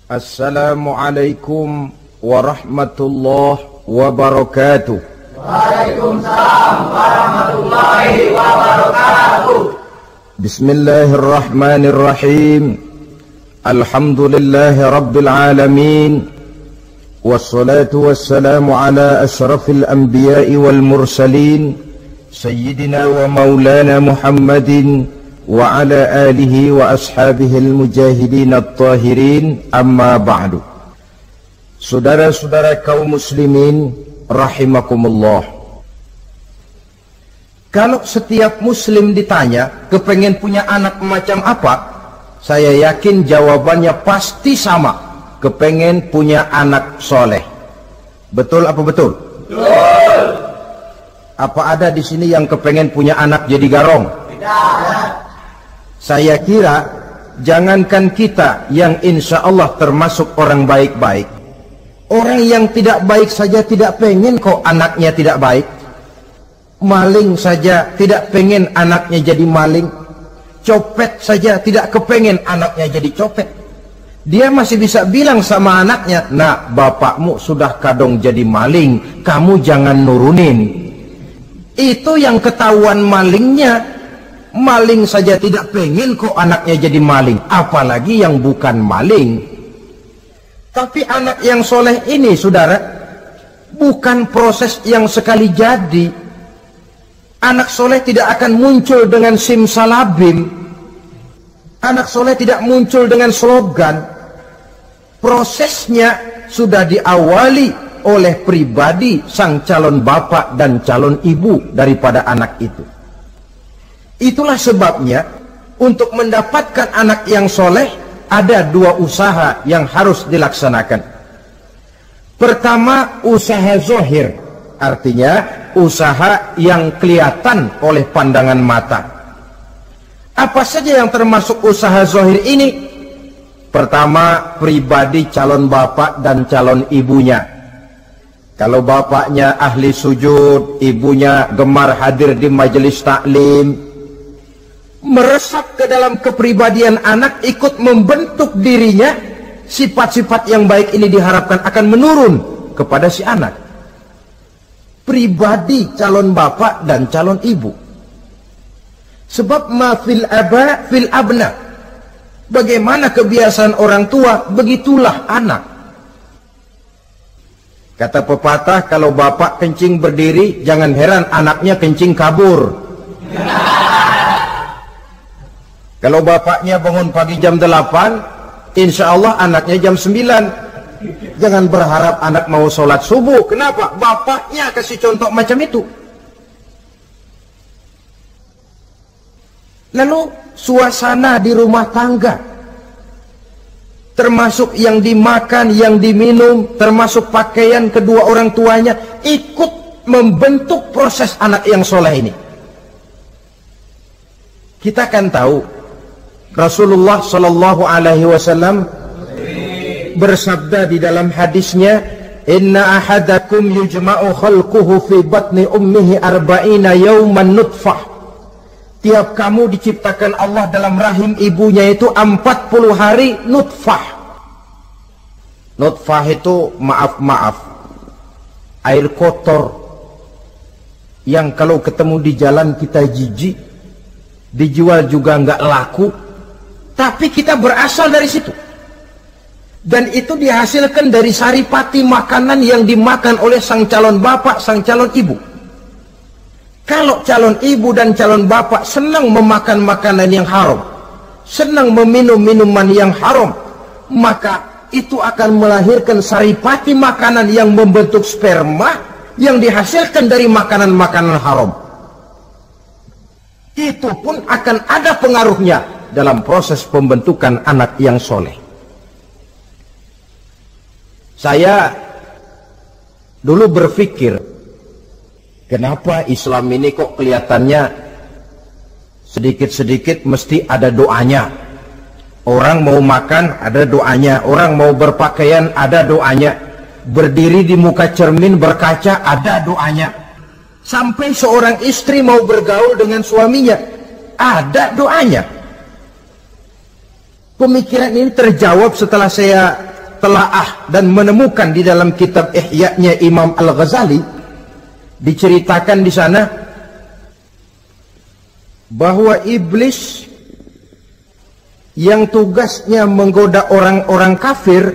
Assalamualaikum warahmatullahi wabarakatuh. Waalaikumsalam warahmatullahi wabarakatuh. Bismillahirrahmanirrahim. Alhamdulillahi rabbil alamin. Wassalatu wassalamu ala ashrafil anbiya'i wal mursalin, sayyidina wa maulana Muhammadin wa ala alihi wa ashabihil mujahidin at-tahirin, amma ba'du. Saudara-saudara kaum muslimin rahimakumullah, kalau setiap muslim ditanya kepengen punya anak macam apa, saya yakin jawabannya pasti sama, kepengen punya anak soleh. Betul apa betul? Betul. Apa ada di sini yang kepengen punya anak jadi garong? Tidak. Saya kira jangankan kita yang insya Allah termasuk orang baik-baik, orang yang tidak baik saja tidak pengen kok anaknya tidak baik. Maling saja tidak pengen anaknya jadi maling. Copet saja tidak kepengen anaknya jadi copet. Dia masih bisa bilang sama anaknya, "Nak, bapakmu sudah kadung jadi maling, kamu jangan nurunin." Itu yang ketahuan malingnya. Maling saja tidak pengen kok anaknya jadi maling, apalagi yang bukan maling. Tapi anak yang soleh ini, saudara, bukan proses yang sekali jadi. Anak soleh tidak akan muncul dengan simsalabim. Anak soleh tidak muncul dengan slogan. Prosesnya sudah diawali oleh pribadi sang calon bapak dan calon ibu daripada anak itu. Itulah sebabnya untuk mendapatkan anak yang soleh ada dua usaha yang harus dilaksanakan. Pertama, usaha zohir, artinya usaha yang kelihatan oleh pandangan mata. Apa saja yang termasuk usaha zohir ini? Pertama, pribadi calon bapak dan calon ibunya. Kalau bapaknya ahli sujud, ibunya gemar hadir di majelis taklim, meresap ke dalam kepribadian anak, ikut membentuk dirinya, sifat-sifat yang baik ini diharapkan akan menurun kepada si anak. Pribadi calon bapak dan calon ibu. Sebab ma fil aba fil abna. Bagaimana kebiasaan orang tua, begitulah anak. Kata pepatah, kalau bapak kencing berdiri, jangan heran anaknya kencing kabur. Kalau bapaknya bangun pagi jam 8, insya Allah anaknya jam 9. Jangan berharap anak mau sholat subuh. Kenapa? Bapaknya kasih contoh macam itu. Lalu suasana di rumah tangga, termasuk yang dimakan, yang diminum, termasuk pakaian kedua orang tuanya, ikut membentuk proses anak yang soleh ini. Kita kan tahu Rasulullah Shallallahu Alaihi Wasallam bersabda di dalam hadisnya, "Inna ahadakum yujma'u khalquhu fi batni ummihi arba'ina yawman nutfah." Tiap kamu diciptakan Allah dalam rahim ibunya itu 40 hari nutfah. Nutfah itu maaf air kotor yang kalau ketemu di jalan kita jijik, dijual juga nggak laku. Tapi kita berasal dari situ. Dan itu dihasilkan dari saripati makanan yang dimakan oleh sang calon bapak, sang calon ibu. Kalau calon ibu dan calon bapak senang memakan makanan yang haram, senang meminum minuman yang haram, maka itu akan melahirkan saripati makanan yang membentuk sperma yang dihasilkan dari makanan-makanan haram. Itu pun akan ada pengaruhnya dalam proses pembentukan anak yang soleh. Saya dulu berpikir, kenapa Islam ini kok kelihatannya sedikit-sedikit mesti ada doanya. Orang mau makan ada doanya, orang mau berpakaian ada doanya, berdiri di muka cermin berkaca ada doanya. Sampai seorang istri mau bergaul dengan suaminya ada doanya. Pemikiran ini terjawab setelah saya telaah dan menemukan di dalam kitab Ihya-nya Imam Al-Ghazali, diceritakan di sana bahwa iblis yang tugasnya menggoda orang-orang kafir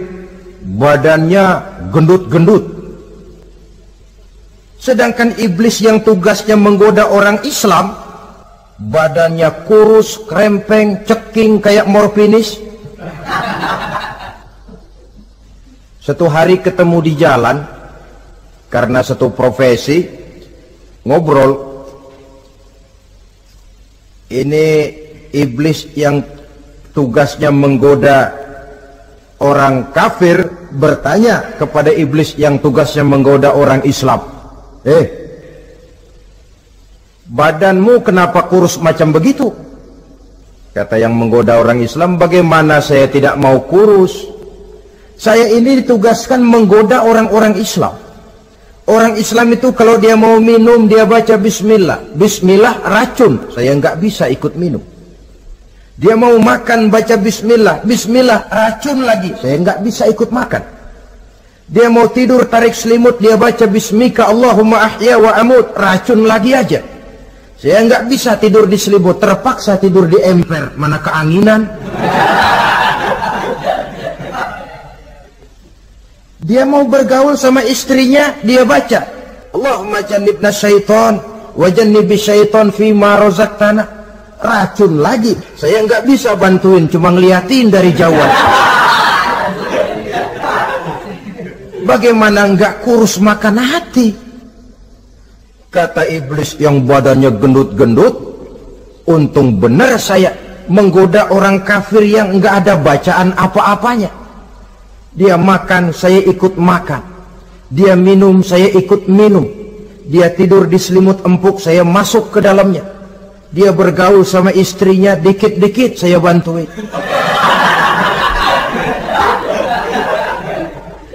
badannya gendut-gendut, sedangkan iblis yang tugasnya menggoda orang Islam badannya kurus, krempeng, ceking kayak morfinis. Satu hari ketemu di jalan karena satu profesi, ngobrol. Ini iblis yang tugasnya menggoda orang kafir bertanya kepada iblis yang tugasnya menggoda orang Islam, badanmu kenapa kurus macam begitu? Kata yang menggoda orang Islam, bagaimana saya tidak mau kurus? Saya ini ditugaskan menggoda orang-orang Islam. Orang Islam itu kalau dia mau minum dia baca bismillah. Bismillah racun, saya nggak bisa ikut minum. Dia mau makan baca bismillah. Bismillah racun lagi, saya nggak bisa ikut makan. Dia mau tidur tarik selimut dia baca bismika Allahumma ahya wa amut, racun lagi aja. Saya nggak bisa tidur di selimut, terpaksa tidur di emper, mana keanginan. Dia mau bergaul sama istrinya, dia baca Allahumma jannibna syaitan wa jannibi syaitan fima razaqtana, racun lagi. Saya nggak bisa bantuin, cuma ngeliatin dari jauh. Bagaimana nggak kurus makan hati? Kata iblis yang badannya gendut-gendut, untung benar saya menggoda orang kafir yang nggak ada bacaan apa-apanya. Dia makan, saya ikut makan. Dia minum, saya ikut minum. Dia tidur di selimut empuk, saya masuk ke dalamnya. Dia bergaul sama istrinya, dikit-dikit saya bantuin.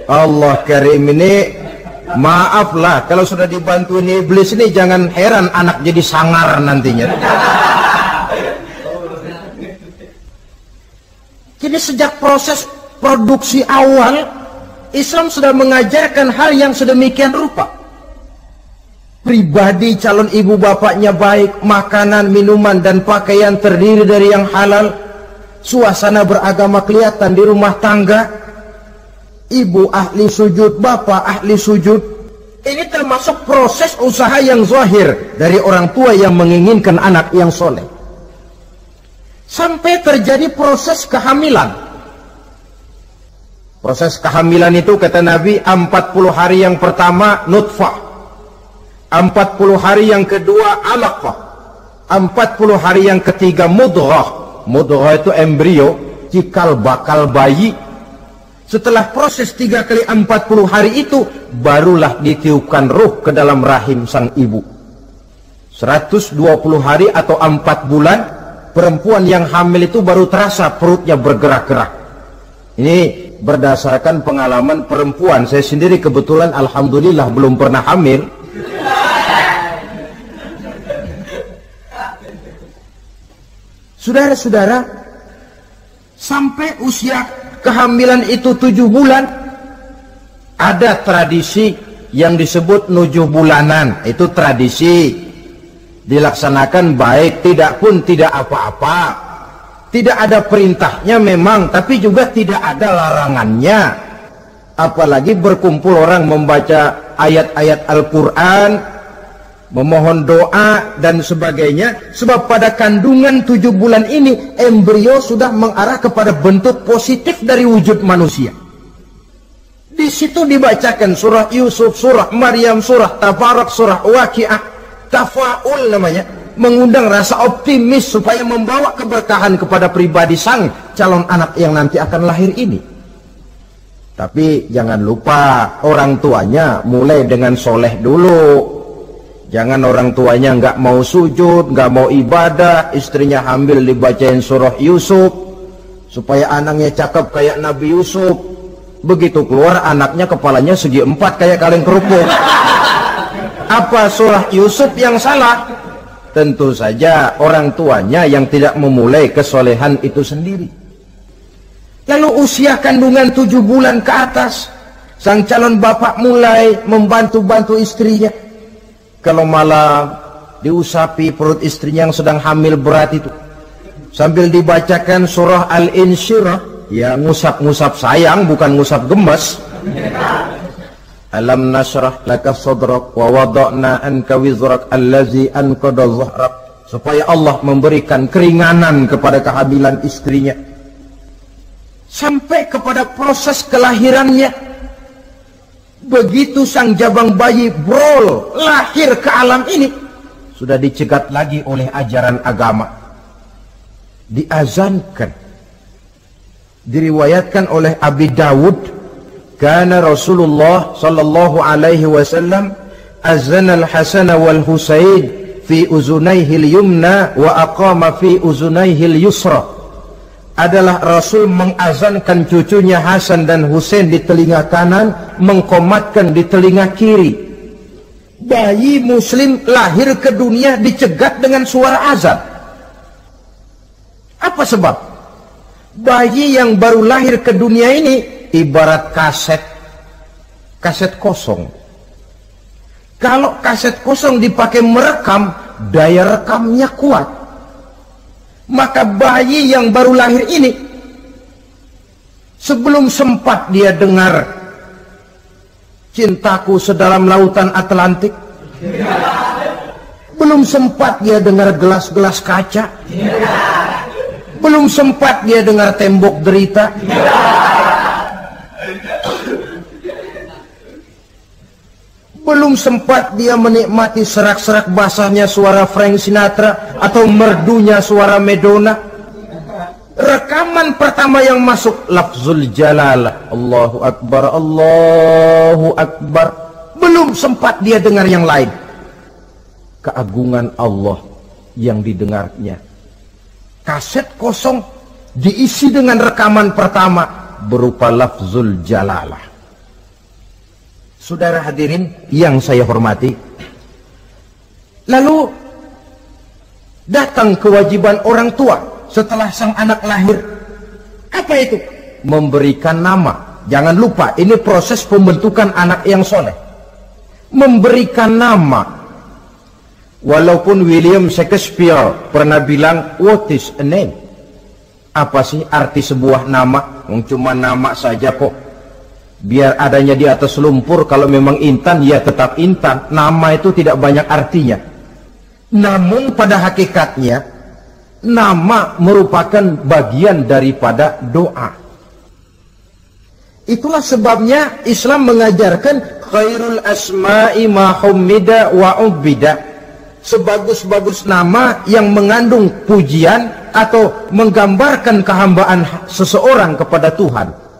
Allah karim, ini maaflah kalau sudah dibantuin iblis ini, jangan heran anak jadi sangar nantinya. Jadi sejak proses produksi awal, Islam sudah mengajarkan hal yang sedemikian rupa. Pribadi calon ibu bapaknya baik, makanan, minuman, dan pakaian terdiri dari yang halal. Suasana beragama kelihatan di rumah tangga. Ibu ahli sujud, bapak ahli sujud. Ini termasuk proses usaha yang zahir dari orang tua yang menginginkan anak yang soleh. Sampai terjadi proses kehamilan. Proses kehamilan itu kata Nabi 40 hari yang pertama nutfah, 40 hari yang kedua alaqah, 40 hari yang ketiga mudghah. Mudghah itu embrio, cikal bakal bayi. Setelah proses 3 kali 40 hari itu, barulah ditiupkan ruh ke dalam rahim sang ibu. 120 hari atau 4 bulan, perempuan yang hamil itu baru terasa perutnya bergerak-gerak. Ini berdasarkan pengalaman perempuan. Saya sendiri kebetulan alhamdulillah belum pernah hamil. Saudara-saudara, sampai usia kehamilan itu 7 bulan, ada tradisi yang disebut 7 bulanan. Itu tradisi dilaksanakan baik, tidak pun tidak apa-apa. Tidak ada perintahnya memang, tapi juga tidak ada larangannya. Apalagi berkumpul orang membaca ayat-ayat Al-Quran, memohon doa dan sebagainya. Sebab pada kandungan 7 bulan ini, embrio sudah mengarah kepada bentuk positif dari wujud manusia. Di situ dibacakan surah Yusuf, surah Maryam, surah Tabarak, surah Waqi'ah, tafaul namanya, mengundang rasa optimis supaya membawa keberkahan kepada pribadi sang calon anak yang nanti akan lahir ini. Tapi jangan lupa orang tuanya mulai dengan soleh dulu. Jangan orang tuanya nggak mau sujud, nggak mau ibadah, istrinya hamil dibacain surah Yusuf supaya anaknya cakep kayak Nabi Yusuf. Begitu keluar anaknya kepalanya segi 4 kayak kaleng kerupuk. Apa surah Yusuf yang salah? Tentu saja orang tuanya yang tidak memulai kesolehan itu sendiri. Lalu usia kandungan 7 bulan ke atas, sang calon bapak mulai membantu-bantu istrinya. Kalau malam diusapi perut istrinya yang sedang hamil berat itu, sambil dibacakan surah Al-Insyirah, ya ngusap-ngusap sayang, bukan ngusap gemes. Alam nashrah laka sadrak wa wada'na anka wizrak allazi anqadha dhahrak, supaya Allah memberikan keringanan kepada kehamilan istrinya. Sampai kepada proses kelahirannya, begitu sang jabang bayi brol lahir ke alam ini, sudah dicegat lagi oleh ajaran agama, diazankan. Diriwayatkan oleh Abi Dawud, kana Rasulullah sallallahu alaihi wasallam azana al-Hasan wal Husain fi uzunaihi al-yumna wa aqama fi uzunaihi al-yusra. Adalah Rasul mengazankan cucunya Hasan dan Husain di telinga kanan, mengkomatkan di telinga kiri. Bayi muslim lahir ke dunia dicegat dengan suara azan. Apa sebab? Bayi yang baru lahir ke dunia ini ibarat kaset kosong. Kalau kaset kosong dipakai merekam, daya rekamnya kuat. Maka bayi yang baru lahir ini, sebelum sempat dia dengar cintaku sedalam lautan Atlantik, belum sempat dia dengar gelas-gelas kaca, belum sempat dia dengar tembok derita, belum sempat dia menikmati serak-serak basahnya suara Frank Sinatra atau merdunya suara Madonna. Rekaman pertama yang masuk lafzul jalalah, Allahu Akbar, Allahu Akbar. Belum sempat dia dengar yang lain. Keagungan Allah yang didengarnya. Kaset kosong diisi dengan rekaman pertama berupa lafzul jalalah. Saudara hadirin yang saya hormati, lalu datang kewajiban orang tua setelah sang anak lahir. Apa itu? Memberikan nama. Jangan lupa, ini proses pembentukan anak yang soleh. Memberikan nama. Walaupun William Shakespeare pernah bilang, what is a name? Apa sih arti sebuah nama? Cuma nama saja kok. Biar adanya di atas lumpur, kalau memang intan ya tetap intan. Nama itu tidak banyak artinya. Namun pada hakikatnya nama merupakan bagian daripada doa. Itulah sebabnya Islam mengajarkan khairul asma'i ma hummida wa ubida. Sebagus-bagus nama yang mengandung pujian atau menggambarkan kehambaan seseorang kepada Tuhan.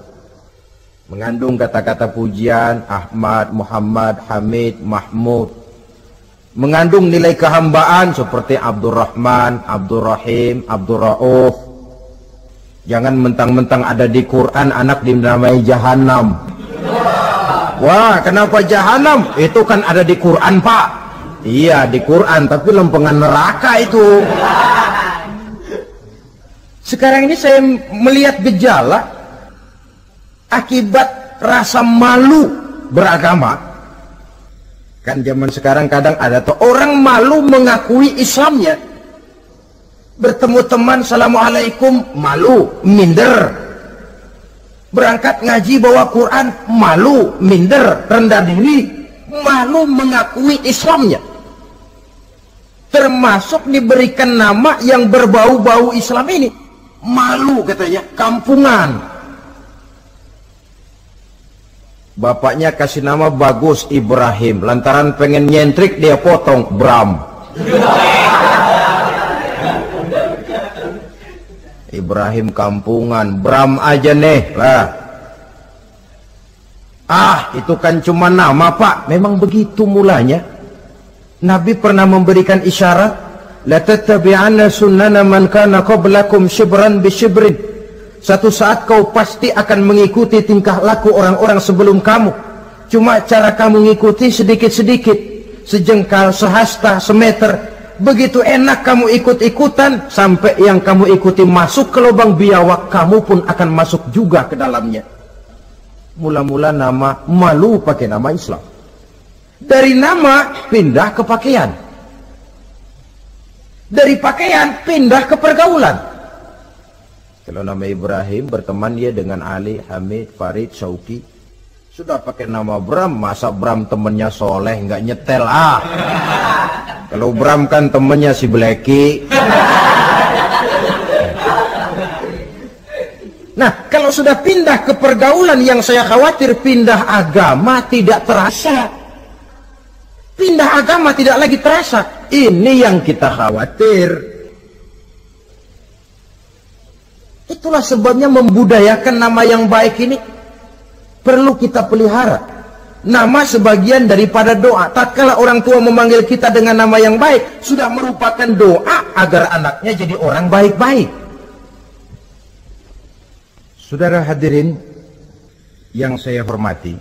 Mengandung kata-kata pujian, Ahmad, Muhammad, Hamid, Mahmud. Mengandung nilai kehambaan seperti Abdurrahman, Abdurrahim, Abdurrauf. Jangan mentang-mentang ada di Quran anak dinamai Jahannam. Wah, kenapa Jahannam? Itu kan ada di Quran, Pak. Iya, di Quran, tapi lempengan neraka itu. Sekarang ini saya melihat gejala akibat rasa malu beragama. Kan zaman sekarang kadang ada tuh orang malu mengakui Islamnya. Bertemu teman, Assalamualaikum, malu, minder. Berangkat ngaji bawa Quran, malu, minder, rendah diri, malu mengakui Islamnya. Termasuk diberikan nama yang berbau-bau Islam ini. Malu katanya, kampungan. Bapaknya kasih nama bagus Ibrahim, lantaran pengen nyentrik dia potong Bram. Ibrahim kampungan, Bram aja nih lah. Ah, itu kan cuma nama, Pak. Memang begitu mulanya. Nabi pernah memberikan isyarat, la tattabi'anna sunnana man kana qablakum shibran bi shibrin. Satu saat kau pasti akan mengikuti tingkah laku orang-orang sebelum kamu. Cuma cara kamu mengikuti sedikit-sedikit, sejengkal, sehasta, semeter. Begitu enak kamu ikut-ikutan, sampai yang kamu ikuti masuk ke lubang biawak, kamu pun akan masuk juga ke dalamnya. Mula-mula nama, malu pakai nama Islam. Dari nama pindah ke pakaian. Dari pakaian pindah ke pergaulan. Kalau nama Ibrahim, berteman dia dengan Ali, Hamid, Farid, Syauki. Sudah pakai nama Bram, masa Bram temennya soleh, nggak nyetel ah. Kalau Bram kan temennya si Bleki. Nah, kalau sudah pindah ke pergaulan, yang saya khawatir pindah agama tidak terasa. Pindah agama tidak lagi terasa. Ini yang kita khawatir. Itulah sebabnya membudayakan nama yang baik ini perlu kita pelihara. Nama sebagian daripada doa. Tatkala orang tua memanggil kita dengan nama yang baik, sudah merupakan doa agar anaknya jadi orang baik-baik. Saudara hadirin yang saya hormati,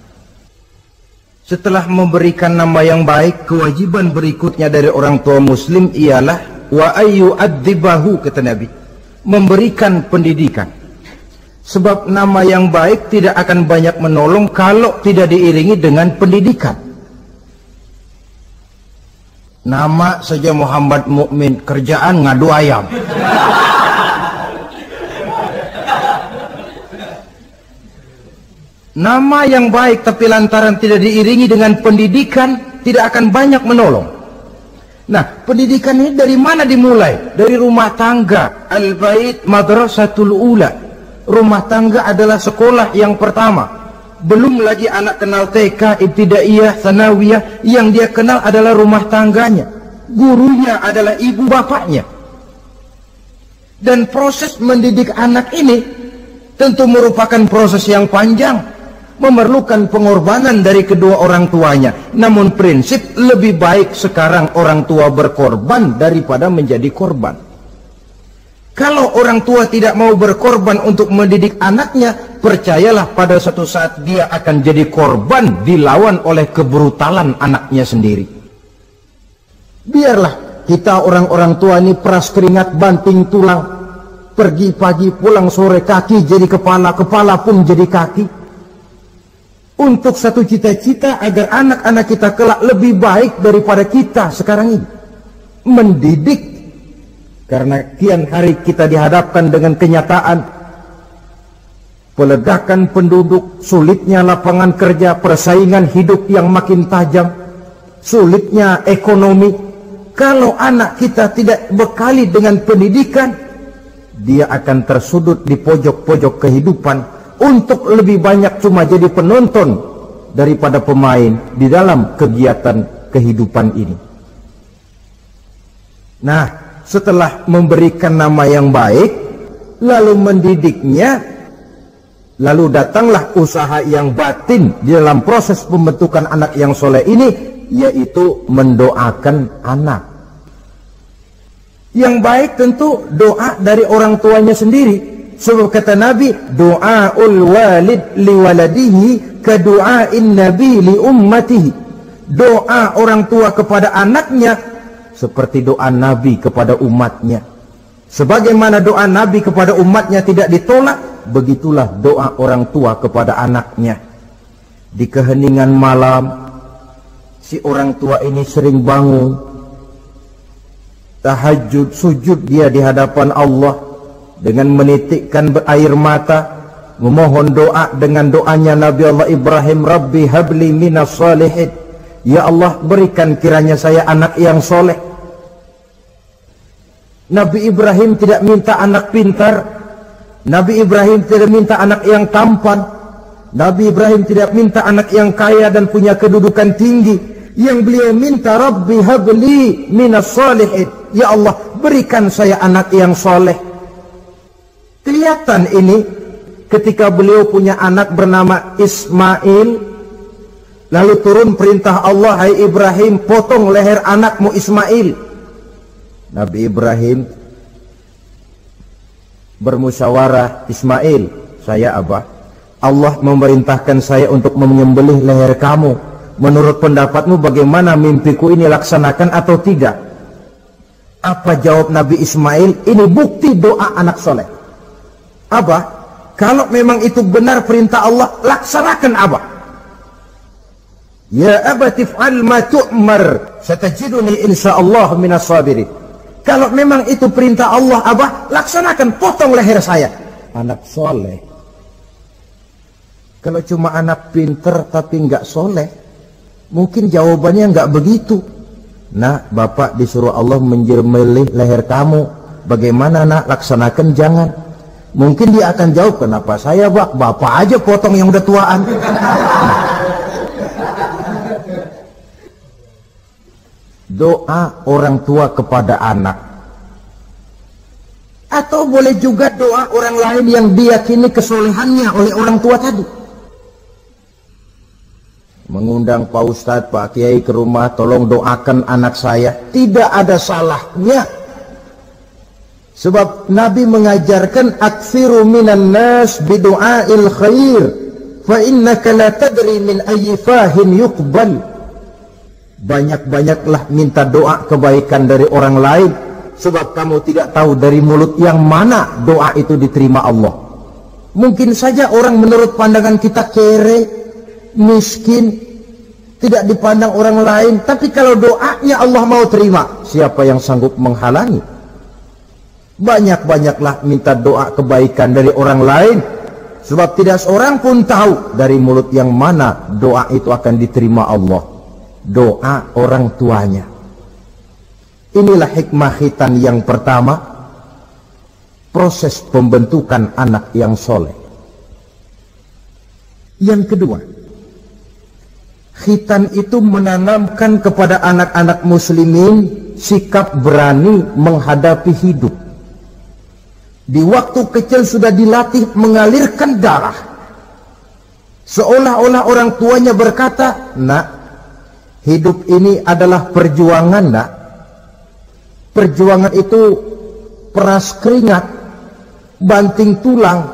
setelah memberikan nama yang baik, kewajiban berikutnya dari orang tua muslim ialah wa ayyu'adzibahu, kata Nabi, memberikan pendidikan. Sebab nama yang baik tidak akan banyak menolong kalau tidak diiringi dengan pendidikan. Nama saja Muhammad Mukmin, kerjaan ngadu ayam. Nama yang baik tapi lantaran tidak diiringi dengan pendidikan, tidak akan banyak menolong. Nah, pendidikan ini dari mana dimulai? Dari rumah tangga. Al-bait madrasatul ula. Rumah tangga adalah sekolah yang pertama. Belum lagi anak kenal TK, ibtidaiyah, sanawiyah. Yang dia kenal adalah rumah tangganya. Gurunya adalah ibu bapaknya. Dan proses mendidik anak ini tentu merupakan proses yang panjang, memerlukan pengorbanan dari kedua orang tuanya. Namun prinsip lebih baik sekarang orang tua berkorban daripada menjadi korban. Kalau orang tua tidak mau berkorban untuk mendidik anaknya, percayalah pada suatu saat dia akan jadi korban, dilawan oleh kebrutalan anaknya sendiri. Biarlah kita orang-orang tua ini peras keringat banting tulang, pergi pagi pulang sore, kaki jadi kepala, kepala pun jadi kaki, untuk satu cita-cita agar anak-anak kita kelak lebih baik daripada kita sekarang ini. Mendidik. Karena kian hari kita dihadapkan dengan kenyataan peledakan penduduk, sulitnya lapangan kerja, persaingan hidup yang makin tajam, sulitnya ekonomi. Kalau anak kita tidak bekali dengan pendidikan, dia akan tersudut di pojok-pojok kehidupan untuk lebih banyak cuma jadi penonton daripada pemain di dalam kegiatan kehidupan ini. Nah, setelah memberikan nama yang baik, lalu mendidiknya, lalu datanglah usaha yang batin di dalam proses pembentukan anak yang soleh ini, yaitu mendoakan anak. Yang baik tentu doa dari orang tuanya sendiri. Sebab kata Nabi, doaul walid liwaladihi kadu'ain nabi li ummatihi. Doa orang tua kepada anaknya seperti doa Nabi kepada umatnya. Sebagaimana doa Nabi kepada umatnya tidak ditolak, begitulah doa orang tua kepada anaknya. Di keheningan malam, si orang tua ini sering bangun, tahajud, sujud dia di hadapan Allah dengan menitikkan air mata, memohon doa dengan doanya Nabi Allah Ibrahim, Rabbi habli minas salihin. Ya Allah, berikan kiranya saya anak yang soleh. Nabi Ibrahim tidak minta anak pintar, Nabi Ibrahim tidak minta anak yang tampan, Nabi Ibrahim tidak minta anak yang kaya dan punya kedudukan tinggi. Yang beliau minta, Rabbi habli minas salihin. Ya Allah, berikan saya anak yang soleh. Kelihatan ini ketika beliau punya anak bernama Ismail, lalu turun perintah Allah, hai Ibrahim, potong leher anakmu Ismail. Nabi Ibrahim bermusyawarah, Ismail, saya Abah, Allah memerintahkan saya untuk menyembelih leher kamu. Menurut pendapatmu bagaimana, mimpiku ini laksanakan atau tidak? Apa jawab Nabi Ismail? Ini bukti doa anak soleh. Abah, kalau memang itu benar perintah Allah, laksanakan Abah. Ya abati if'al ma tu'mar, satajiduni insyaallah minas sabirin. Kalau memang itu perintah Allah, Abah, laksanakan, potong leher saya. Anak soleh. Kalau cuma anak pinter tapi nggak soleh, mungkin jawabannya nggak begitu. Nak, bapak disuruh Allah menjelmelih leher kamu. Bagaimana nak, laksanakan jangan. Mungkin dia akan jawab, kenapa saya bapak aja potong yang udah tuaan. Doa orang tua kepada anak. Atau boleh juga doa orang lain yang diyakini kesolehannya oleh orang tua tadi. Mengundang Pak Ustadz, Pak Kiai ke rumah, tolong doakan anak saya. Tidak ada salahnya. Sebab Nabi mengajarkan, aksiru minan nas bidu'ail khair, fa innaka la tadri min ayyi fahin yuqbal. Banyak-banyaklah minta doa kebaikan dari orang lain, sebab kamu tidak tahu dari mulut yang mana doa itu diterima Allah. Mungkin saja orang menurut pandangan kita kere, miskin, tidak dipandang orang lain, tapi kalau doanya Allah mau terima, siapa yang sanggup menghalangi? Banyak-banyaklah minta doa kebaikan dari orang lain, sebab tidak seorang pun tahu dari mulut yang mana doa itu akan diterima Allah. Doa orang tuanya. Inilah hikmah khitan yang pertama, proses pembentukan anak yang soleh. Yang kedua, khitan itu menanamkan kepada anak-anak muslimin sikap berani menghadapi hidup. Di waktu kecil sudah dilatih mengalirkan darah. Seolah-olah orang tuanya berkata, nak, hidup ini adalah perjuangan, nak. Perjuangan itu peras keringat, banting tulang,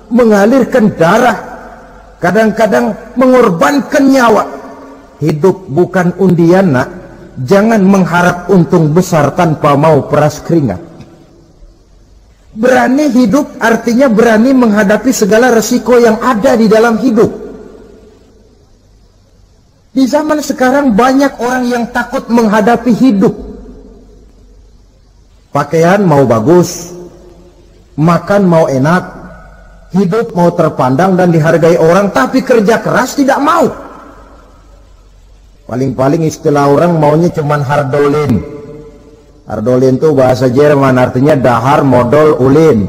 mengalirkan darah, kadang-kadang mengorbankan nyawa. Hidup bukan undian, nak. Jangan mengharap untung besar tanpa mau peras keringat. Berani hidup artinya berani menghadapi segala resiko yang ada di dalam hidup. Di zaman sekarang banyak orang yang takut menghadapi hidup. Pakaian mau bagus, makan mau enak, hidup mau terpandang dan dihargai orang, tapi kerja keras tidak mau. Paling-paling istilah orang maunya cuman hardolin. Hardolin itu bahasa Jerman, artinya dahar modal ulin.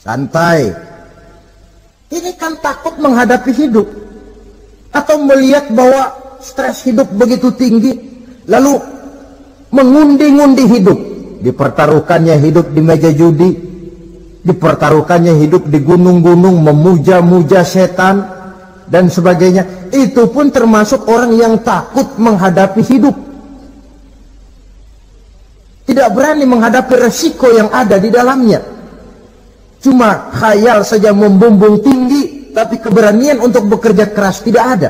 Santai. Ini kan takut menghadapi hidup, atau melihat bahwa stres hidup begitu tinggi, lalu mengundi-ngundi hidup. Dipertaruhkannya hidup di meja judi, dipertaruhkannya hidup di gunung-gunung, memuja-muja setan dan sebagainya. Itu pun termasuk orang yang takut menghadapi hidup, tidak berani menghadapi resiko yang ada di dalamnya. Cuma khayal saja membumbung tinggi, tapi keberanian untuk bekerja keras tidak ada.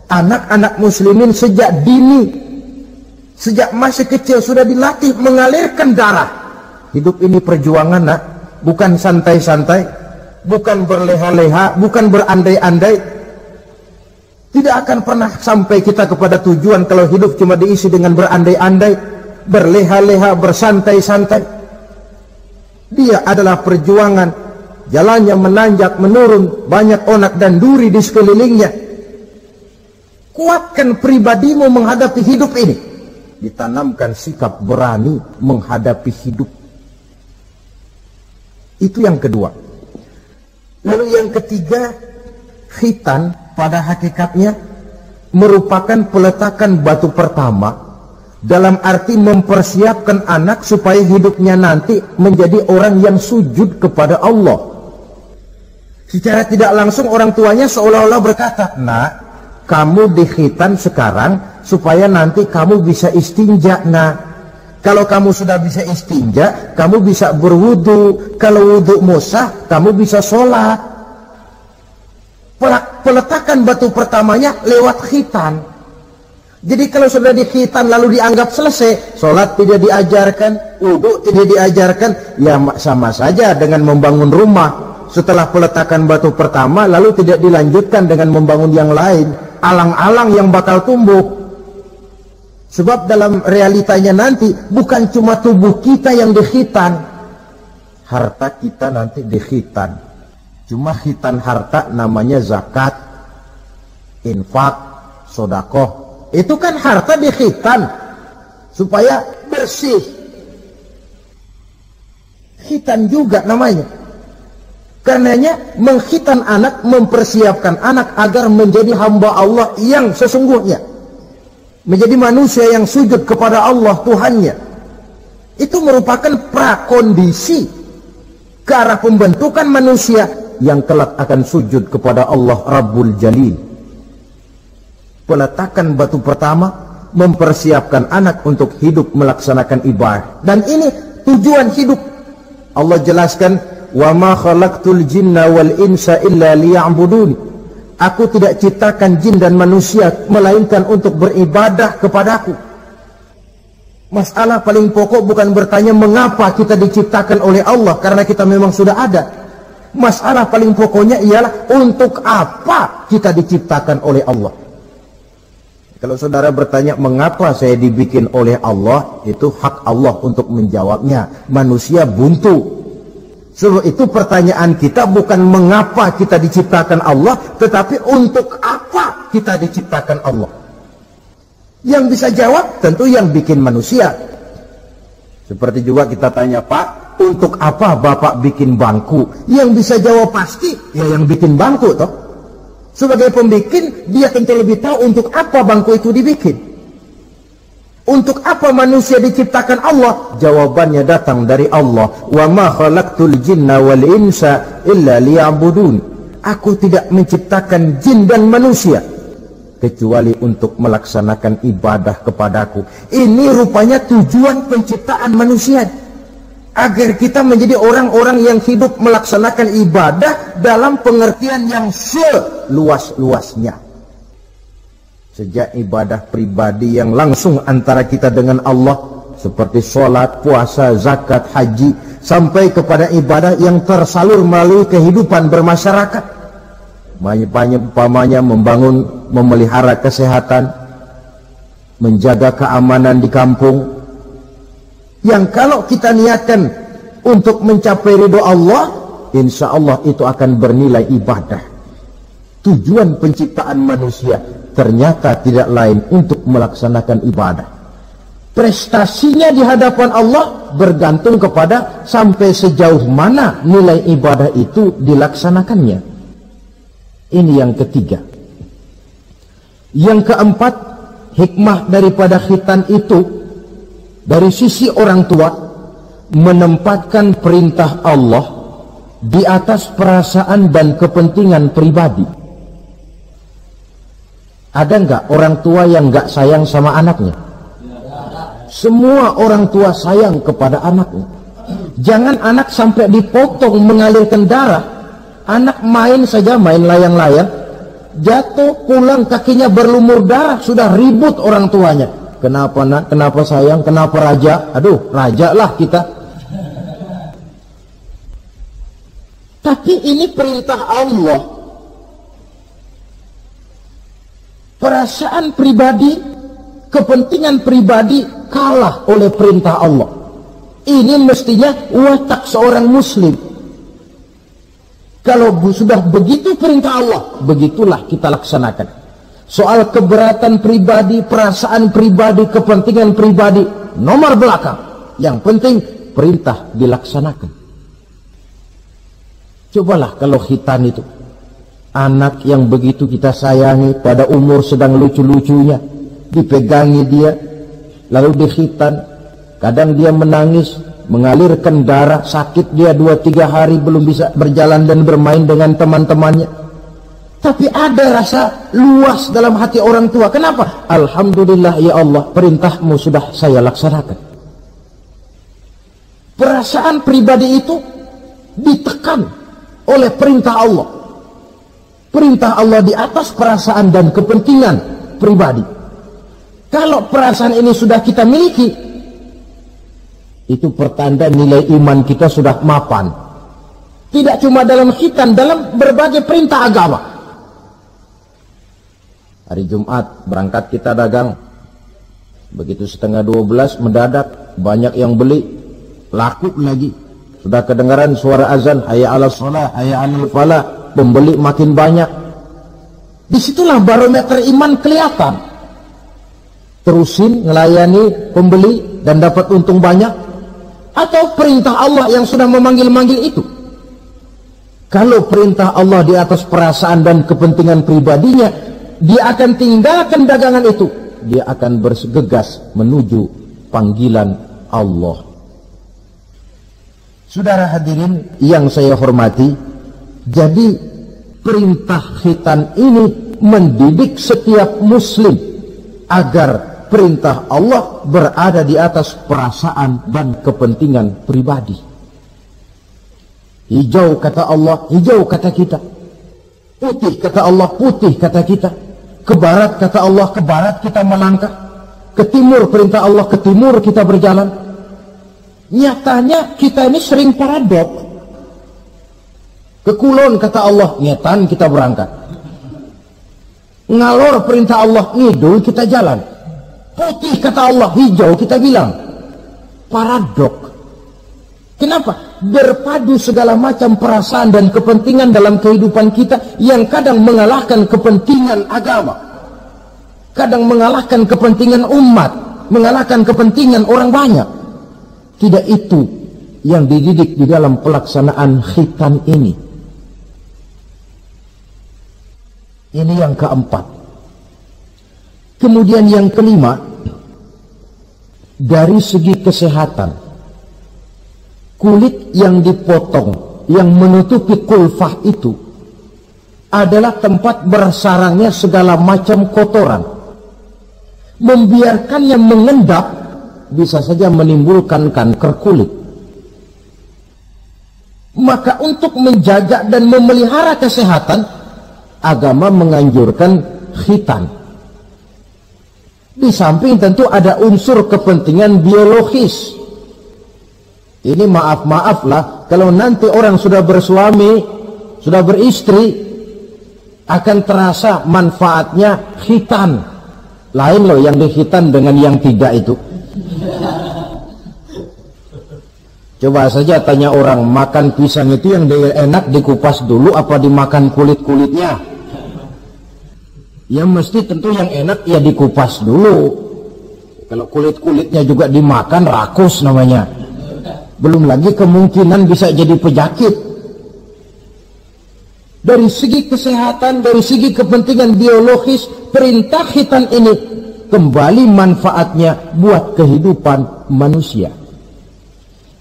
Anak-anak muslimin sejak dini, sejak masih kecil sudah dilatih mengalirkan darah. Hidup ini perjuangan, nak. Bukan santai-santai, bukan berleha-leha, bukan berandai-andai. Tidak akan pernah sampai kita kepada tujuan kalau hidup cuma diisi dengan berandai-andai, berleha-leha, bersantai-santai. Dia adalah perjuangan, jalannya menanjak, menurun, banyak onak dan duri di sekelilingnya. Kuatkan pribadimu menghadapi hidup ini. Ditanamkan sikap berani menghadapi hidup. Itu yang kedua. Lalu yang ketiga, khitan pada hakikatnya merupakan peletakan batu pertama, dalam arti mempersiapkan anak supaya hidupnya nanti menjadi orang yang sujud kepada Allah. Secara tidak langsung orang tuanya seolah-olah berkata, nak, kamu dikhitan sekarang supaya nanti kamu bisa istinja. Nah, kalau kamu sudah bisa istinja, kamu bisa berwudu. Kalau wudumu sah, kamu bisa sholat. Peletakan batu pertamanya lewat khitan. Jadi kalau sudah dikhitan lalu dianggap selesai, sholat tidak diajarkan, wudhu tidak diajarkan, ya sama saja dengan membangun rumah. Setelah peletakan batu pertama lalu tidak dilanjutkan dengan membangun yang lain, alang-alang yang bakal tumbuh. Sebab dalam realitanya nanti bukan cuma tubuh kita yang dikhitan, harta kita nanti dikhitan. Cuma khitan harta namanya zakat, infak, sodakoh. Itu kan harta dikhitan supaya bersih. Khitan juga namanya. Karenanya mengkhitan anak, mempersiapkan anak agar menjadi hamba Allah yang sesungguhnya, menjadi manusia yang sujud kepada Allah Tuhannya. Itu merupakan prakondisi ke arah pembentukan manusia yang kelak akan sujud kepada Allah Rabbul Jalil. Peletakan batu pertama mempersiapkan anak untuk hidup melaksanakan ibadah, dan ini tujuan hidup. Allah jelaskan, wa ma khalaqtul jinna wal insa illa liya'budun. Aku tidak ciptakan jin dan manusia melainkan untuk beribadah kepadaku. Masalah paling pokok bukan bertanya mengapa kita diciptakan oleh Allah, karena kita memang sudah ada. Masalah paling pokoknya ialah untuk apa kita diciptakan oleh Allah. Kalau saudara bertanya mengapa saya dibikin oleh Allah, itu hak Allah untuk menjawabnya. Manusia buntu. Sebab itu pertanyaan kita bukan mengapa kita diciptakan Allah, tetapi untuk apa kita diciptakan Allah. Yang bisa jawab tentu yang bikin manusia. Seperti juga kita tanya, Pak, untuk apa Bapak bikin bangku? Yang bisa jawab pasti ya yang bikin bangku toh. Sebagai pembikin, dia tentu lebih tahu untuk apa bangku itu dibikin. Untuk apa manusia diciptakan Allah? Jawabannya datang dari Allah. Wa ma khalaqtul jinna wal insa illa liya'budun. Aku tidak menciptakan jin dan manusia kecuali untuk melaksanakan ibadah kepadaku. Ini rupanya tujuan penciptaan manusia, agar kita menjadi orang-orang yang hidup melaksanakan ibadah dalam pengertian yang seluas-luasnya. Sejak ibadah pribadi yang langsung antara kita dengan Allah, seperti sholat, puasa, zakat, haji, sampai kepada ibadah yang tersalur melalui kehidupan bermasyarakat. Umpamanya membangun, memelihara kesehatan, menjaga keamanan di kampung, yang kalau kita niatkan untuk mencapai ridho Allah, insya Allah itu akan bernilai ibadah. Tujuan penciptaan manusia ternyata tidak lain untuk melaksanakan ibadah. Prestasinya di hadapan Allah bergantung kepada sampai sejauh mana nilai ibadah itu dilaksanakannya. Ini yang ketiga. Yang keempat, hikmah daripada khitan itu dari sisi orang tua, menempatkan perintah Allah di atas perasaan dan kepentingan pribadi. Ada nggak orang tua yang nggak sayang sama anaknya? Semua orang tua sayang kepada anaknya. Jangan anak sampai dipotong mengalirkan darah. Anak main saja, main layang-layang, jatuh, pulang kakinya berlumur darah, sudah ribut orang tuanya. Kenapa nak? Kenapa sayang? Kenapa raja? Aduh, raja lah kita. Tapi ini perintah Allah. Perasaan pribadi, kepentingan pribadi kalah oleh perintah Allah. Ini mestinya watak seorang muslim. Kalau sudah begitu perintah Allah, begitulah kita laksanakan. Soal keberatan pribadi, perasaan pribadi, kepentingan pribadi, nomor belakang. Yang penting perintah dilaksanakan. Cobalah kalau khitan itu, anak yang begitu kita sayangi, pada umur sedang lucu-lucunya, dipegangi dia, lalu dikhitan. Kadang dia menangis, mengalirkan darah, sakit dia 2-3 hari belum bisa berjalan dan bermain dengan teman-temannya. Tapi ada rasa luas dalam hati orang tua. Kenapa? Alhamdulillah ya Allah, perintahmu sudah saya laksanakan. Perasaan pribadi itu ditekan oleh perintah Allah. Perintah Allah di atas perasaan dan kepentingan pribadi. Kalau perasaan ini sudah kita miliki, itu pertanda nilai iman kita sudah mapan. Tidak cuma dalam khitan, dalam berbagai perintah agama. Hari Jumat berangkat kita dagang. Begitu 11:30 mendadak banyak yang beli, laku lagi. Sudah kedengaran suara azan, hayya 'alas shalah, hayya 'alal falah, pembeli makin banyak. Disitulah barometer iman kelihatan. Terusin melayani pembeli dan dapat untung banyak, atau perintah Allah yang sudah memanggil-manggil itu. Kalau perintah Allah di atas perasaan dan kepentingan pribadinya, dia akan tinggalkan dagangan itu. Dia akan bergegas menuju panggilan Allah. Saudara hadirin yang saya hormati, jadi perintah khitan ini mendidik setiap muslim agar perintah Allah berada di atas perasaan dan kepentingan pribadi. Hijau kata Allah, hijau kata kita. Putih kata Allah, putih kata kita. Ke barat kata Allah, ke barat kita melangkah. Ke timur perintah Allah, ke timur kita berjalan. Nyatanya kita ini sering paradok. Ke kulon kata Allah, nyetan kita berangkat. Ngalor perintah Allah, ngidul kita jalan. Putih kata Allah, hijau kita bilang. Paradok. Kenapa? Berpadu segala macam perasaan dan kepentingan dalam kehidupan kita yang kadang mengalahkan kepentingan agama, kadang mengalahkan kepentingan umat, mengalahkan kepentingan orang banyak. Tidak itu yang dididik di dalam pelaksanaan khitan ini. Ini yang keempat. Kemudian yang kelima, dari segi kesehatan, kulit yang dipotong, yang menutupi kulfah itu adalah tempat bersarangnya segala macam kotoran. Membiarkannya mengendap bisa saja menimbulkan kanker kulit. Maka untuk menjaga dan memelihara kesehatan, agama menganjurkan khitan. Di samping tentu ada unsur kepentingan biologis. Ini maaf-maaflah, kalau nanti orang sudah bersuami, sudah beristri, akan terasa manfaatnya khitan. Lain loh yang dikhitan dengan yang tidak itu. Coba saja tanya orang, makan pisang itu yang enak dikupas dulu apa dimakan kulit-kulitnya? Ya mesti tentu yang enak ya dikupas dulu. Kalau kulit-kulitnya juga dimakan, rakus namanya. Belum lagi kemungkinan bisa jadi penyakit. Dari segi kesehatan, dari segi kepentingan biologis, perintah khitan ini kembali manfaatnya buat kehidupan manusia.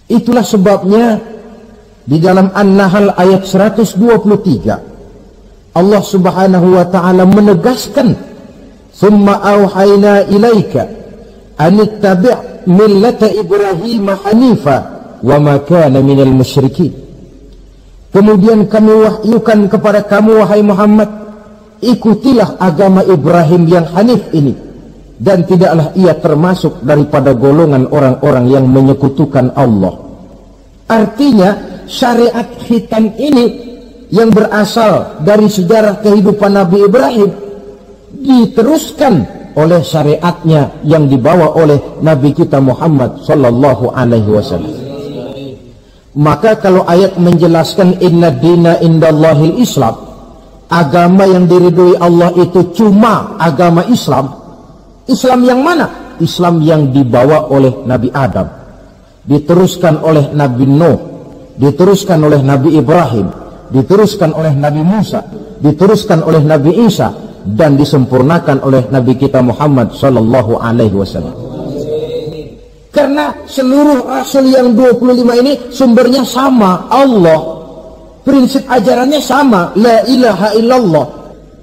Itulah sebabnya di dalam An-Nahl ayat 123 Allah Subhanahu wa ta'ala menegaskan, "Tsumma auhayna ilaika an ittabi' millata Ibrahim hanifa wa ma kana minal musyrikin." Kemudian kami wahyukan kepada kamu wahai Muhammad, ikutilah agama Ibrahim yang hanif ini, dan tidaklah ia termasuk daripada golongan orang-orang yang menyekutukan Allah. Artinya syariat khitan ini yang berasal dari sejarah kehidupan Nabi Ibrahim diteruskan oleh syariatnya yang dibawa oleh Nabi kita Muhammad sallallahu alaihi wasallam. Maka kalau ayat menjelaskan inna dina indallahil Islam, agama yang diridhoi Allah itu cuma agama Islam. Islam yang mana? Islam yang dibawa oleh Nabi Adam, diteruskan oleh Nabi Nuh, diteruskan oleh Nabi Ibrahim, diteruskan oleh Nabi Musa, diteruskan oleh Nabi Isa, dan disempurnakan oleh Nabi kita Muhammad sallallahu alaihi wasallam. Karena seluruh rasul yang 25 ini sumbernya sama, Allah. Prinsip ajarannya sama, la ilaha illallah.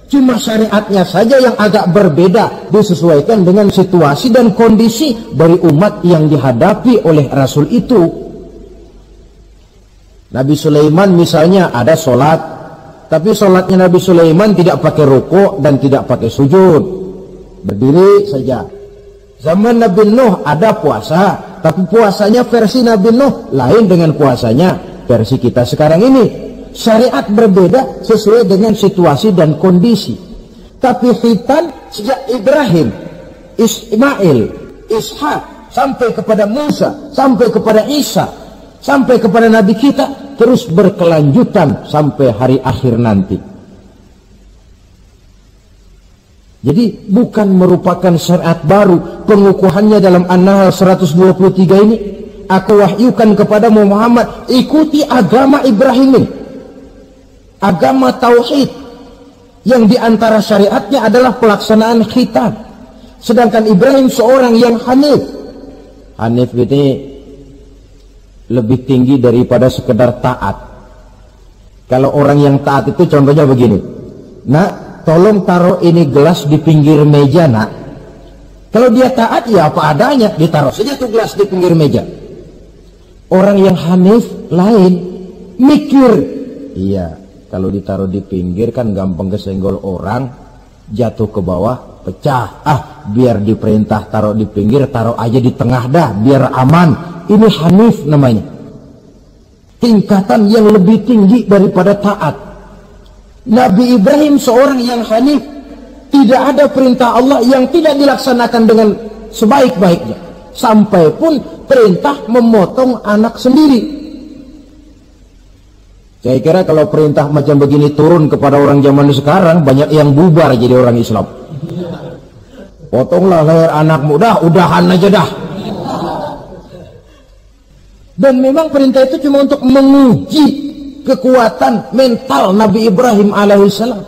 Cuma syariatnya saja yang agak berbeda, disesuaikan dengan situasi dan kondisi dari umat yang dihadapi oleh rasul itu. Nabi Sulaiman misalnya ada sholat, tapi sholatnya Nabi Sulaiman tidak pakai rukuk dan tidak pakai sujud, berdiri saja. Zaman Nabi Nuh ada puasa, tapi puasanya versi Nabi Nuh lain dengan puasanya versi kita sekarang ini. Syariat berbeda sesuai dengan situasi dan kondisi. Tapi khitan sejak Ibrahim, Ismail, Ishak, sampai kepada Musa, sampai kepada Isa, sampai kepada Nabi kita, terus berkelanjutan sampai hari akhir nanti. Jadi bukan merupakan syariat baru. Pengukuhannya dalam An-Nahl 123 ini, aku wahyukan kepadamu Muhammad, ikuti agama Ibrahim ini, agama tauhid, yang diantara syariatnya adalah pelaksanaan khitan. Sedangkan Ibrahim seorang yang hanif. Hanif ini lebih tinggi daripada sekedar taat. Kalau orang yang taat itu contohnya begini, nak, tolong taruh ini gelas di pinggir meja, nak. Kalau dia taat ya apa adanya, ditaruh saja tuh gelas di pinggir meja. Orang yang hanif lain, mikir. Iya, kalau ditaruh di pinggir kan gampang kesenggol orang, jatuh ke bawah, pecah. Biar diperintah taruh di pinggir, taruh aja di tengah dah, biar aman. Ini hanif namanya. Tingkatan yang lebih tinggi daripada taat. Nabi Ibrahim seorang yang hanif. Tidak ada perintah Allah yang tidak dilaksanakan dengan sebaik-baiknya. Sampai pun perintah memotong anak sendiri. Saya kira kalau perintah macam begini turun kepada orang zaman sekarang, banyak yang bubar jadi orang Islam. Potonglah leher anakmu, dah, udahan aja dah. Dan memang perintah itu cuma untuk menguji kekuatan mental Nabi Ibrahim alaihissalam.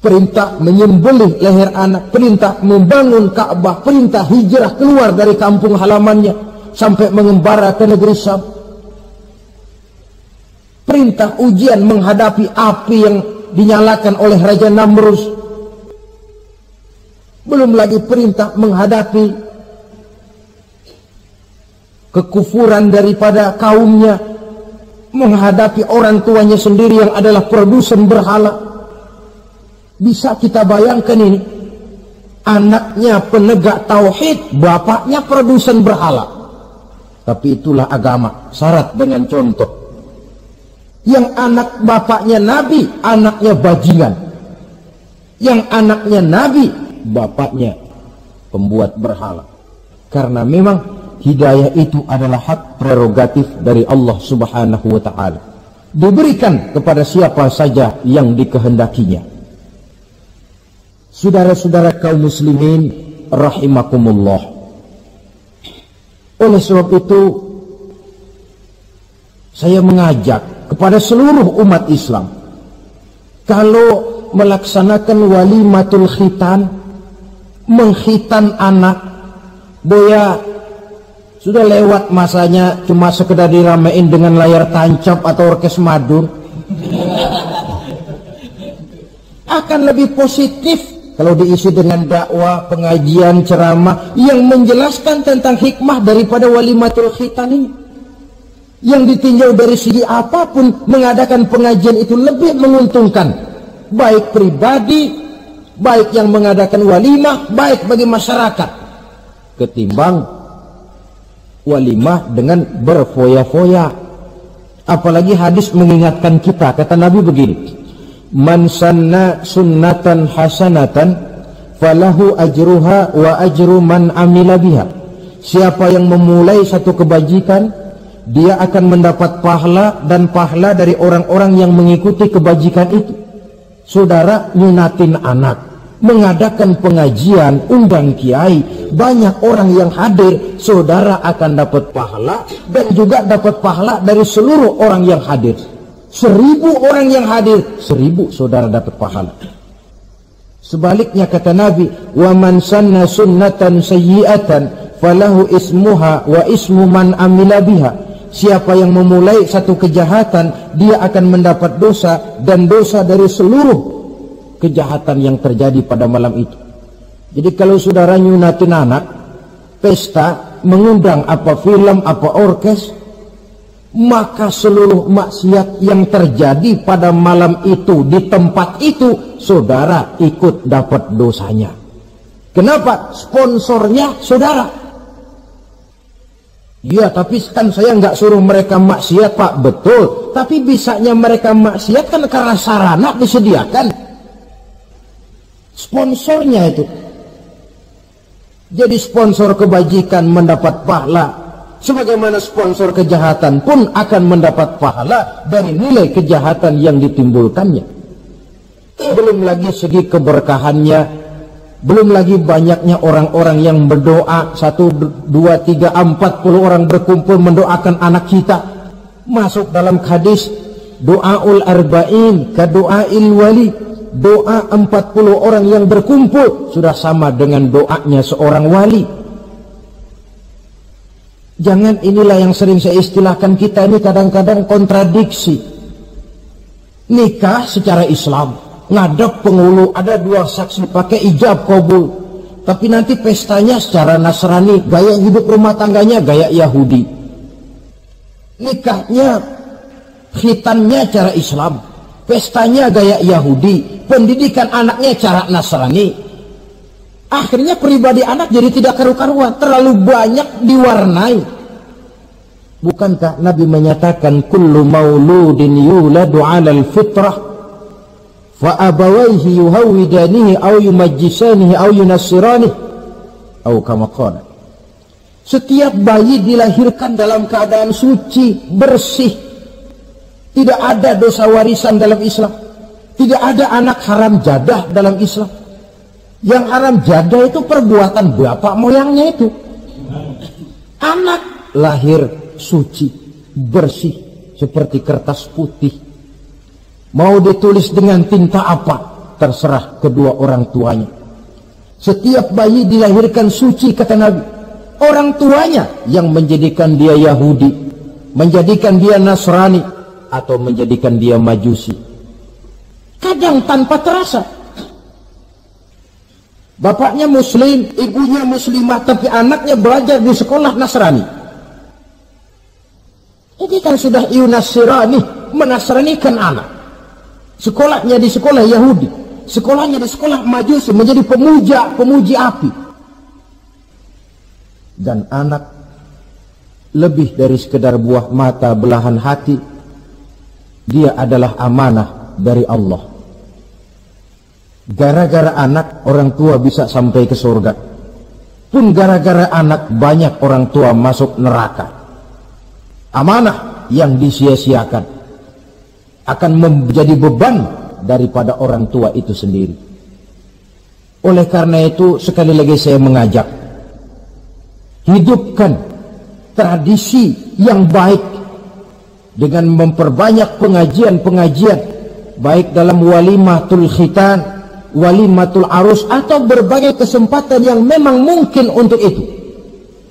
Perintah menyembelih leher anak, perintah membangun Ka'bah, perintah hijrah keluar dari kampung halamannya sampai mengembara ke negeri Syam. Perintah ujian menghadapi api yang dinyalakan oleh Raja Namrus. Belum lagi perintah menghadapi kekufuran daripada kaumnya, menghadapi orang tuanya sendiri yang adalah produsen berhala. Bisa kita bayangkan ini, anaknya penegak tauhid, bapaknya produsen berhala. Tapi itulah agama, syarat dengan contoh. Yang anak bapaknya nabi, anaknya bajingan. Yang anaknya nabi, bapaknya pembuat berhala. Karena memang hidayah itu adalah hak prerogatif dari Allah Subhanahu wa ta'ala. Diberikan kepada siapa saja yang dikehendakinya. Saudara-saudara kaum muslimin rahimakumullah. Oleh sebab itu, saya mengajak kepada seluruh umat Islam, kalau melaksanakan walimatul khitan, mengkhitan anak, boya sudah lewat masanya cuma sekedar diramein dengan layar tancap atau orkes madur. Akan lebih positif kalau diisi dengan dakwah, pengajian, ceramah yang menjelaskan tentang hikmah daripada walimatul khitan ini. Yang ditinjau dari segi apapun, mengadakan pengajian itu lebih menguntungkan, baik pribadi, baik yang mengadakan walimah, baik bagi masyarakat, ketimbang walimah dengan berfoya-foya. Apalagi hadis mengingatkan kita, kata Nabi begini, man sanna sunnatan hasanatan falahu ajruha wa ajru man amila biha. Siapa yang memulai satu kebajikan, dia akan mendapat pahala dan pahala dari orang-orang yang mengikuti kebajikan itu. Saudara nyunatin anak, mengadakan pengajian, undang kiai, banyak orang yang hadir, saudara akan dapat pahala dan juga dapat pahala dari seluruh orang yang hadir. 1000 orang yang hadir, 1000 saudara dapat pahala. Sebaliknya kata Nabi, wa man sanna sunnatan sayyi'atan falahu ismuha wa ismu man amila biha. Siapa yang memulai satu kejahatan, dia akan mendapat dosa dan dosa dari seluruh kejahatan yang terjadi pada malam itu. Jadi kalau saudara nyunatin anak, pesta, mengundang apa film, apa orkes, maka seluruh maksiat yang terjadi pada malam itu di tempat itu, saudara ikut dapat dosanya. Kenapa? Sponsornya saudara. Ya, tapi kan saya nggak suruh mereka maksiat, Pak. Betul. Tapi bisanya mereka maksiat kan karena sarana disediakan. Sponsornya itu. Jadi sponsor kebajikan mendapat pahala, sebagaimana sponsor kejahatan pun akan mendapat pahala dari nilai kejahatan yang ditimbulkannya. Belum lagi segi keberkahannya. Belum lagi banyaknya orang-orang yang berdoa, 1, 2, 3, 40 orang berkumpul mendoakan anak kita. Masuk dalam hadis, doaul arba'in ka doail wali. Doa 40 orang yang berkumpul sudah sama dengan doanya seorang wali. Jangan, inilah yang sering saya istilahkan, kita ini kadang-kadang kontradiksi. Nikah secara Islam, ngadep penghulu, ada 2 saksi pakai ijab kabul, tapi nanti pestanya secara Nasrani, gaya hidup rumah tangganya gaya Yahudi. Nikahnya, khitannya cara Islam, pestanya gaya Yahudi, pendidikan anaknya cara Nasrani. Akhirnya pribadi anak jadi tidak karu-karuan, terlalu banyak diwarnai. Bukankah Nabi menyatakan kullu mauludin yuladu 'alal fitrah fa abawaihi yuhawidanihi aw yumajjisanihi aw yunassiranihi aw kama qala. Setiap bayi dilahirkan dalam keadaan suci, bersih. Tidak ada dosa warisan dalam Islam. Tidak ada anak haram jadah dalam Islam. Yang haram jadah itu perbuatan bapak moyangnya itu. Anak lahir suci, bersih, seperti kertas putih. Mau ditulis dengan tinta apa, terserah kedua orang tuanya. Setiap bayi dilahirkan suci, kata Nabi. Orang tuanya yang menjadikan dia Yahudi, menjadikan dia Nasrani, atau menjadikan dia Majusi. Kadang tanpa terasa. Bapaknya Muslim, ibunya Muslimah, tapi anaknya belajar di sekolah Nasrani. Ini kan sudah yunasirani, menasranikan anak. Sekolahnya di sekolah Yahudi, sekolahnya di sekolah Majusi, menjadi pemuji api. Dan anak lebih dari sekedar buah mata belahan hati, dia adalah amanah dari Allah. Gara-gara anak, orang tua bisa sampai ke surga. Pun gara-gara anak, banyak orang tua masuk neraka. Amanah yang disia-siakan akan menjadi beban daripada orang tua itu sendiri. Oleh karena itu, sekali lagi saya mengajak, hidupkan tradisi yang baik dengan memperbanyak pengajian-pengajian, baik dalam walimatul khitan, walimatul arus, atau berbagai kesempatan yang memang mungkin untuk itu.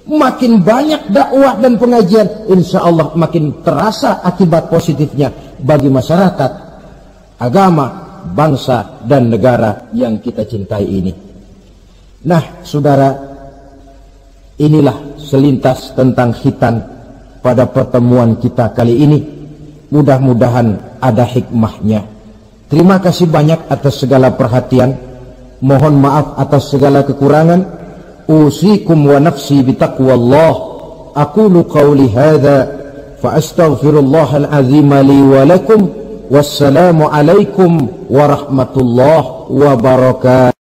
Makin banyak dakwah dan pengajian, insya Allah makin terasa akibat positifnya bagi masyarakat, agama, bangsa, dan negara yang kita cintai ini. Nah, saudara, inilah selintas tentang khitan pada pertemuan kita kali ini. Mudah-mudahan ada hikmahnya. Terima kasih banyak atas segala perhatian. Mohon maaf atas segala kekurangan. Usikum wa nafsi bitaqwallah. Aqulu qawli hadha fa astaghfirullahal azim li wa lakum. Wassalamu alaikum warahmatullahi wabarakatuh.